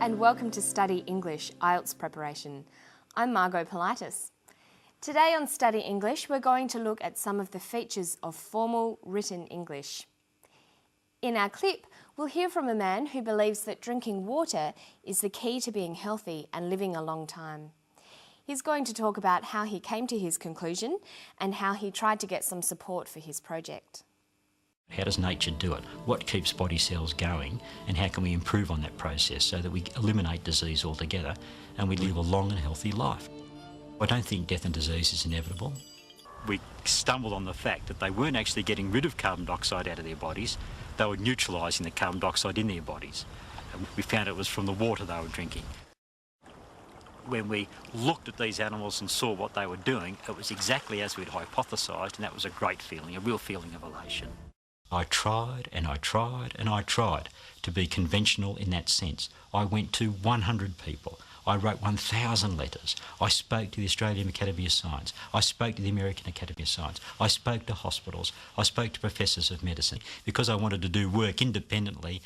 and welcome to Study English IELTS preparation. I'm Margot Politis. Today on Study English, we're going to look at some of the features of formal written English. In our clip, we'll hear from a man who believes that drinking water is the key to being healthy and living a long time. He's going to talk about how he came to his conclusion and how he tried to get some support for his project. How does nature do it? What keeps body cells going, and how can we improve on that process so that we eliminate disease altogether and we live a long and healthy life? I don't think death and disease is inevitable. We stumbled on the fact that they weren't actually getting rid of carbon dioxide out of their bodies, they were neutralising the carbon dioxide in their bodies. And we found it was from the water they were drinking. When we looked at these animals and saw what they were doing, it was exactly as we'd hypothesised, and that was a great feeling, a real feeling of elation. I tried and I tried and I tried to be conventional in that sense. I went to 100 people. I wrote 1,000 letters. I spoke to the Australian Academy of Science. I spoke to the American Academy of Science. I spoke to hospitals. I spoke to professors of medicine. Because I wanted to do work independently,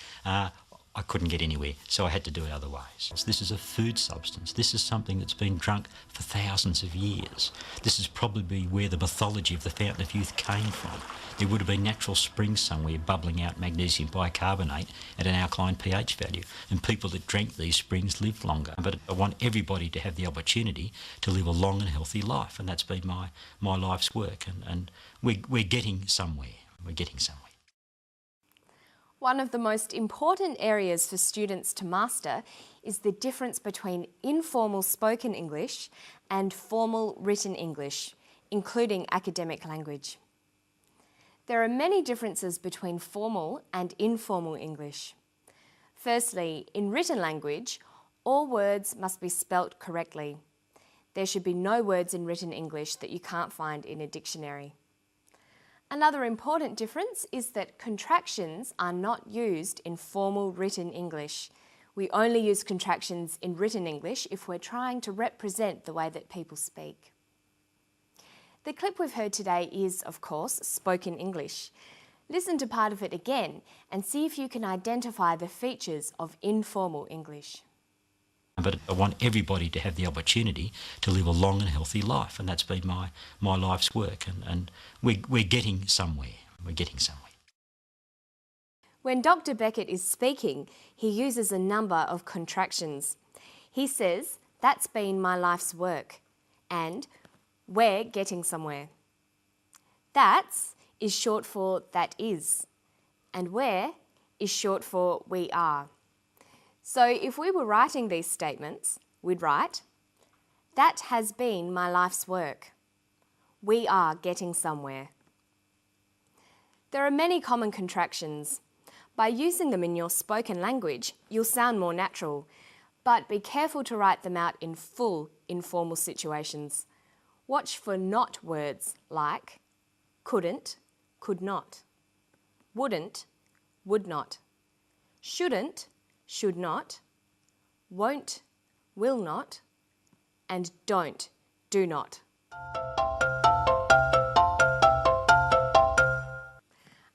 I couldn't get anywhere, so I had to do it other ways. This is a food substance. This is something that's been drunk for thousands of years. This is probably where the mythology of the Fountain of Youth came from. There would have been natural springs somewhere bubbling out magnesium bicarbonate at an alkaline pH value, and people that drank these springs lived longer. But I want everybody to have the opportunity to live a long and healthy life, and that's been my life's work, and we're getting somewhere. We're getting somewhere. One of the most important areas for students to master is the difference between informal spoken English and formal written English, including academic language. There are many differences between formal and informal English. Firstly, in written language, all words must be spelt correctly. There should be no words in written English that you can't find in a dictionary. Another important difference is that contractions are not used in formal written English. We only use contractions in written English if we're trying to represent the way that people speak. The clip we've heard today is, of course, spoken English. Listen to part of it again and see if you can identify the features of informal English. But I want everybody to have the opportunity to live a long and healthy life, and that's been my life's work, and we're getting somewhere. We're getting somewhere. When Dr. Beckett is speaking, he uses a number of contractions. He says, "That's been my life's work," and "We're getting somewhere." "That's" is short for "that is," and "where" is short for "we are." So if we were writing these statements, we'd write, "That has been my life's work. We are getting somewhere." There are many common contractions. By using them in your spoken language, you'll sound more natural, but be careful to write them out in full informal situations. Watch for not words like couldn't, could not, wouldn't, would not, shouldn't, should not, won't, will not, and don't, do not.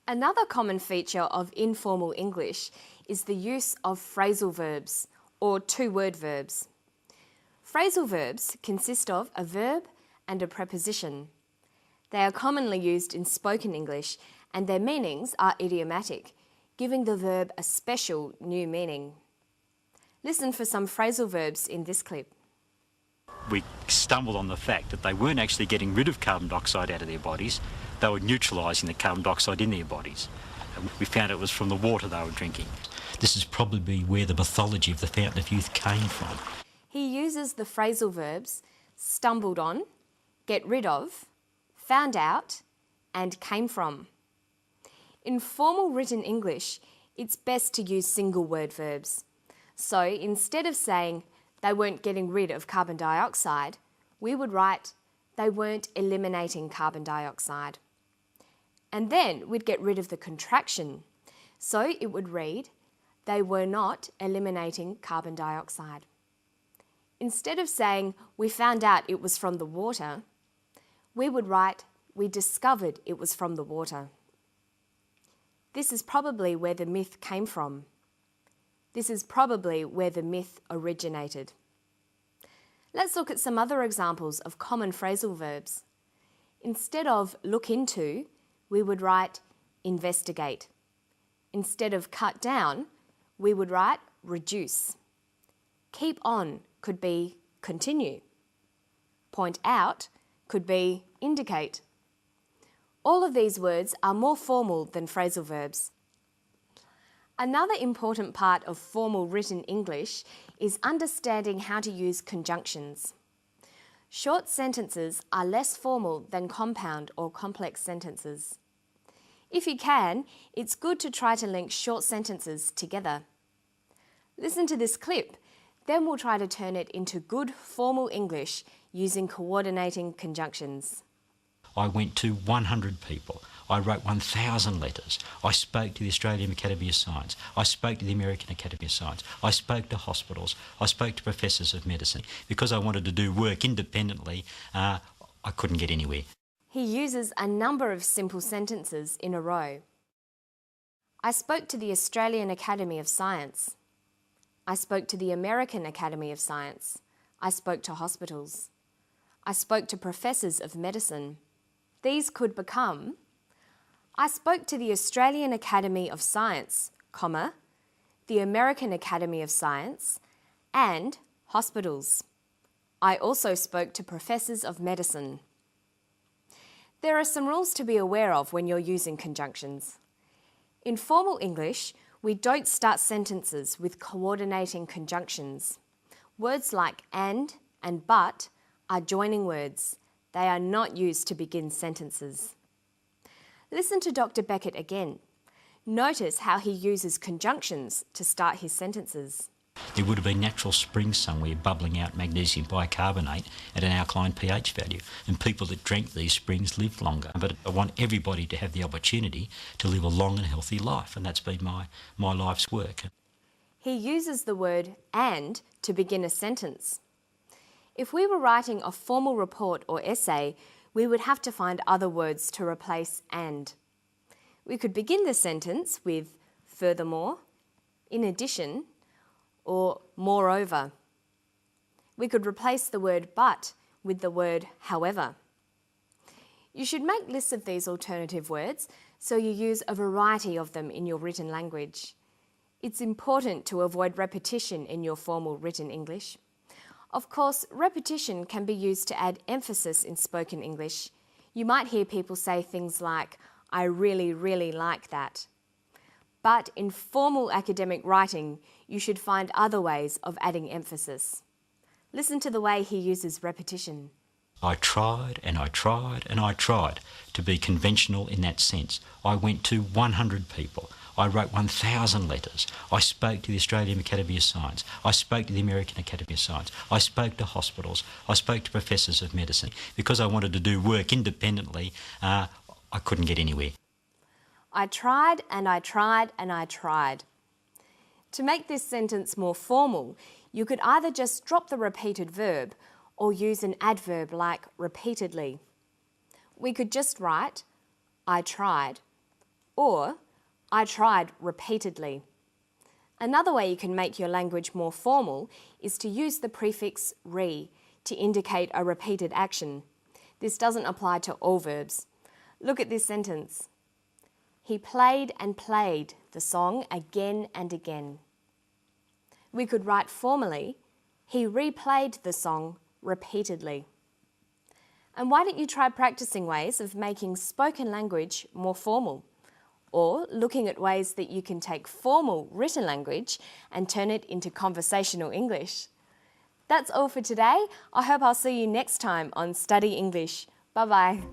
Another common feature of informal English is the use of phrasal verbs, or two-word verbs. Phrasal verbs consist of a verb and a preposition. They are commonly used in spoken English, and their meanings are idiomatic, giving the verb a special new meaning. Listen for some phrasal verbs in this clip. We stumbled on the fact that they weren't actually getting rid of carbon dioxide out of their bodies, they were neutralising the carbon dioxide in their bodies. And we found it was from the water they were drinking. This is probably where the mythology of the Fountain of Youth came from. He uses the phrasal verbs stumbled on, get rid of, found out, and came from. In formal written English, it's best to use single word verbs. So instead of saying they weren't getting rid of carbon dioxide, we would write they weren't eliminating carbon dioxide. And then we'd get rid of the contraction. So it would read, they were not eliminating carbon dioxide. Instead of saying we found out it was from the water, we would write we discovered it was from the water. This is probably where the myth came from. This is probably where the myth originated. Let's look at some other examples of common phrasal verbs. Instead of look into, we would write investigate. Instead of cut down, we would write reduce. Keep on could be continue. Point out could be indicate. All of these words are more formal than phrasal verbs. Another important part of formal written English is understanding how to use conjunctions. Short sentences are less formal than compound or complex sentences. If you can, it's good to try to link short sentences together. Listen to this clip, then we'll try to turn it into good formal English using coordinating conjunctions. I went to 100 people. I wrote 1,000 letters. I spoke to the Australian Academy of Science. I spoke to the American Academy of Science. I spoke to hospitals. I spoke to professors of medicine. Because I wanted to do work independently, I couldn't get anywhere. He uses a number of simple sentences in a row. I spoke to the Australian Academy of Science. I spoke to the American Academy of Science. I spoke to hospitals. I spoke to professors of medicine. These could become, I spoke to the Australian Academy of Science, comma, the American Academy of Science, and hospitals. I also spoke to professors of medicine. There are some rules to be aware of when you're using conjunctions. In formal English, we don't start sentences with coordinating conjunctions. Words like and but are joining words. They are not used to begin sentences. Listen to Dr. Beckett again. Notice how he uses conjunctions to start his sentences. There would have been natural springs somewhere bubbling out magnesium bicarbonate at an alkaline pH value, and people that drank these springs lived longer. But I want everybody to have the opportunity to live a long and healthy life, and that's been my life's work. He uses the word and to begin a sentence. If we were writing a formal report or essay, we would have to find other words to replace and. We could begin the sentence with furthermore, in addition, or moreover. We could replace the word but with the word however. You should make lists of these alternative words so you use a variety of them in your written language. It's important to avoid repetition in your formal written English. Of course, repetition can be used to add emphasis in spoken English. You might hear people say things like, I really, really like that. But in formal academic writing, you should find other ways of adding emphasis. Listen to the way he uses repetition. I tried and I tried and I tried to be conventional in that sense. I went to 100 people. I wrote 1,000 letters. I spoke to the Australian Academy of Science. I spoke to the American Academy of Science. I spoke to hospitals. I spoke to professors of medicine. Because I wanted to do work independently, I couldn't get anywhere. I tried and I tried and I tried. To make this sentence more formal, you could either just drop the repeated verb or use an adverb like repeatedly. We could just write, I tried, or I tried repeatedly. Another way you can make your language more formal is to use the prefix re to indicate a repeated action. This doesn't apply to all verbs. Look at this sentence. He played and played the song again and again. We could write formally, he replayed the song repeatedly. And why don't you try practicing ways of making spoken language more formal? Or looking at ways that you can take formal written language and turn it into conversational English. That's all for today. I hope I'll see you next time on Study English. Bye-bye.